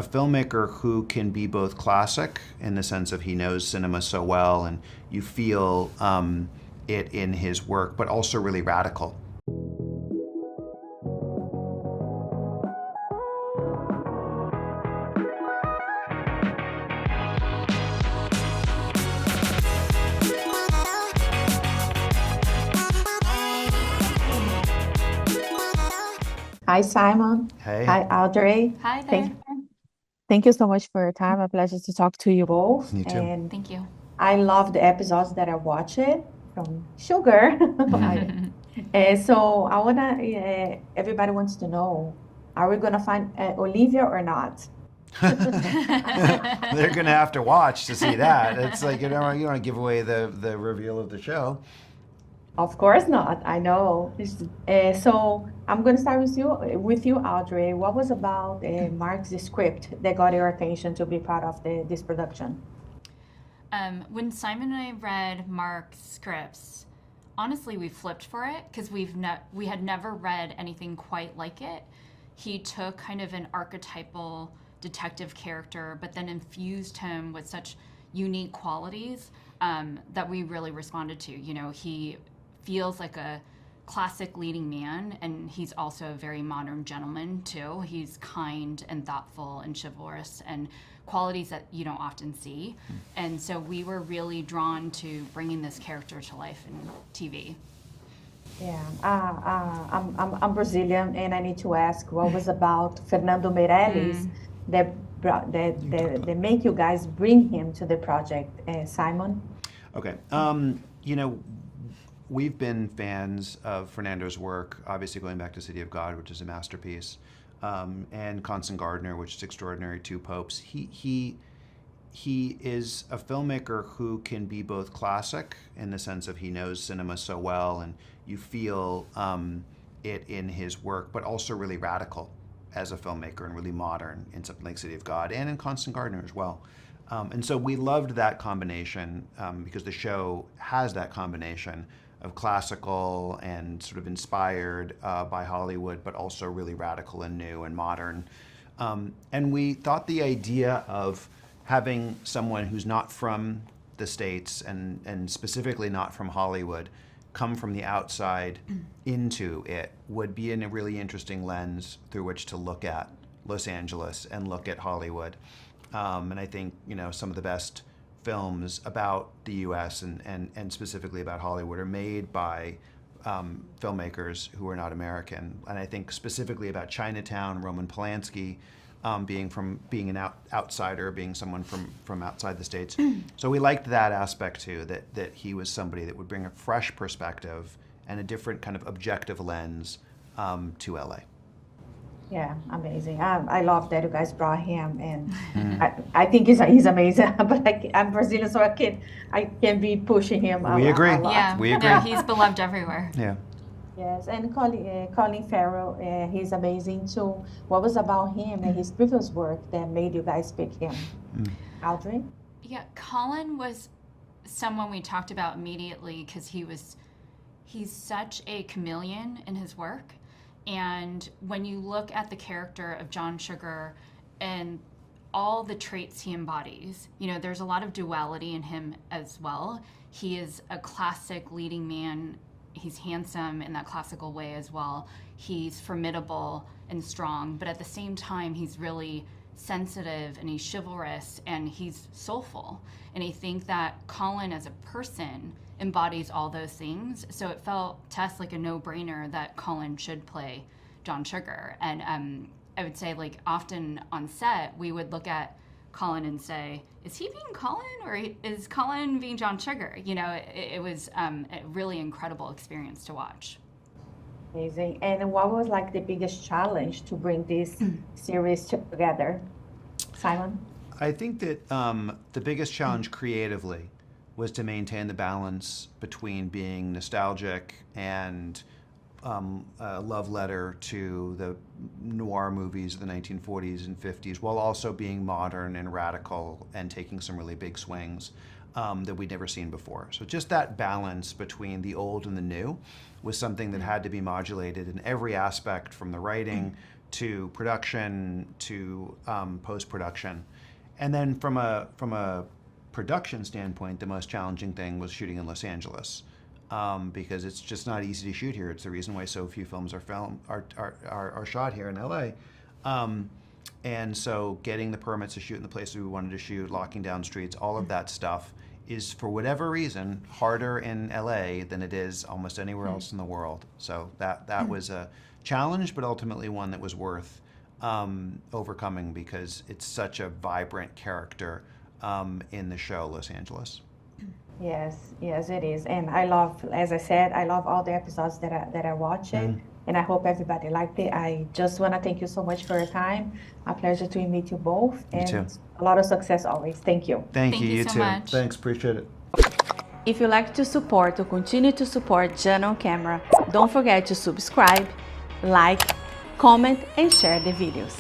A filmmaker who can be both classic in the sense of he knows cinema so well and you feel it in his work, but also really radical. Hi, Simon. Hey. Hi, Audrey. Hi there. Thank you so much for your time. A pleasure to talk to you both. You too. And Thank you. I love the episodes that I watched from Sugar. So I wanna, everybody wants to know, are we gonna find Olivia or not? They're gonna have to watch to see that. It's like you don't want to give away the reveal of the show. Of course not. I know. So I'm gonna start with you, Audrey. What was about Mark's script that got your attention to be part of this production? When Simon and I read Mark's scripts, honestly, we flipped for it because we had never read anything quite like it. He took kind of an archetypal detective character, but then infused him with such unique qualities that we really responded to. You know, he feels like a classic leading man, and he's also a very modern gentleman too. He's kind and thoughtful and chivalrous, and qualities that you don't often see. And so we were really drawn to bringing this character to life in TV. Yeah, I'm Brazilian, and I need to ask, what was about Fernando Meirelles that make you guys bring him to the project, Simon? Okay. You know, we've been fans of Fernando's work, obviously going back to City of God, which is a masterpiece, and Constant Gardener, which is extraordinary, Two Popes. He is a filmmaker who can be both classic in the sense of he knows cinema so well and you feel it in his work, but also really radical as a filmmaker and really modern in something like City of God and in Constant Gardener as well. And so we loved that combination because the show has that combination of classical and sort of inspired by Hollywood, but also really radical and new and modern. And we thought the idea of having someone who's not from the States and specifically not from Hollywood come from the outside into it would be in a really interesting lens through which to look at Los Angeles and look at Hollywood. And I think, you know, some of the best films about the US and specifically about Hollywood are made by filmmakers who are not American. And I think specifically about Chinatown, Roman Polanski, being an outsider, being someone from outside the States. So we liked that aspect too, that he was somebody that would bring a fresh perspective and a different kind of objective lens to LA. Yeah, amazing. I love that you guys brought him, and I think he's amazing. But I'm Brazilian, so I can be pushing him. We agree. A lot. Yeah, we agree. Yeah, he's beloved everywhere. Yeah. Yes, and Colin Farrell, he's amazing too. What was about him and his previous work that made you guys pick him? Audrey? Yeah, Colin was someone we talked about immediately because he's such a chameleon in his work. And when you look at the character of John Sugar and all the traits he embodies, you know, there's a lot of duality in him as well. He is a classic leading man. He's handsome in that classical way as well. He's formidable and strong, but at the same time, he's really sensitive and he's chivalrous and he's soulful. And I think that Colin as a person embodies all those things. So it felt to us like a no-brainer that Colin should play John Sugar. And I would say, like, often on set, we would look at Colin and say, is he being Colin or is Colin being John Sugar? You know, it was a really incredible experience to watch. Amazing. And what was like the biggest challenge to bring this series together? Simon? I think that the biggest challenge creatively was to maintain the balance between being nostalgic and a love letter to the noir movies of the 1940s and 50s, while also being modern and radical and taking some really big swings that we'd never seen before. So just that balance between the old and the new was something that had to be modulated in every aspect, from the writing to production to post-production. And then from a production standpoint, the most challenging thing was shooting in Los Angeles, because it's just not easy to shoot here. It's the reason why so few films are shot here in LA. And so getting the permits to shoot in the places we wanted to shoot, locking down streets, all of that stuff is, for whatever reason, harder in LA than it is almost anywhere else in the world. So that was a challenge, but ultimately one that was worth overcoming, because it's such a vibrant character in the show Los Angeles. Yes, it is. And I love, as I said, I love all the episodes that I watched it. And I hope everybody liked it. I just want to thank you so much for your time. A pleasure to meet you both. And too. A lot of success always. Thank you. Thank you. You So too. Much. Thanks, appreciate it. If you like to support or continue to support Jana on Camera, don't forget to subscribe, like, comment, and share the videos.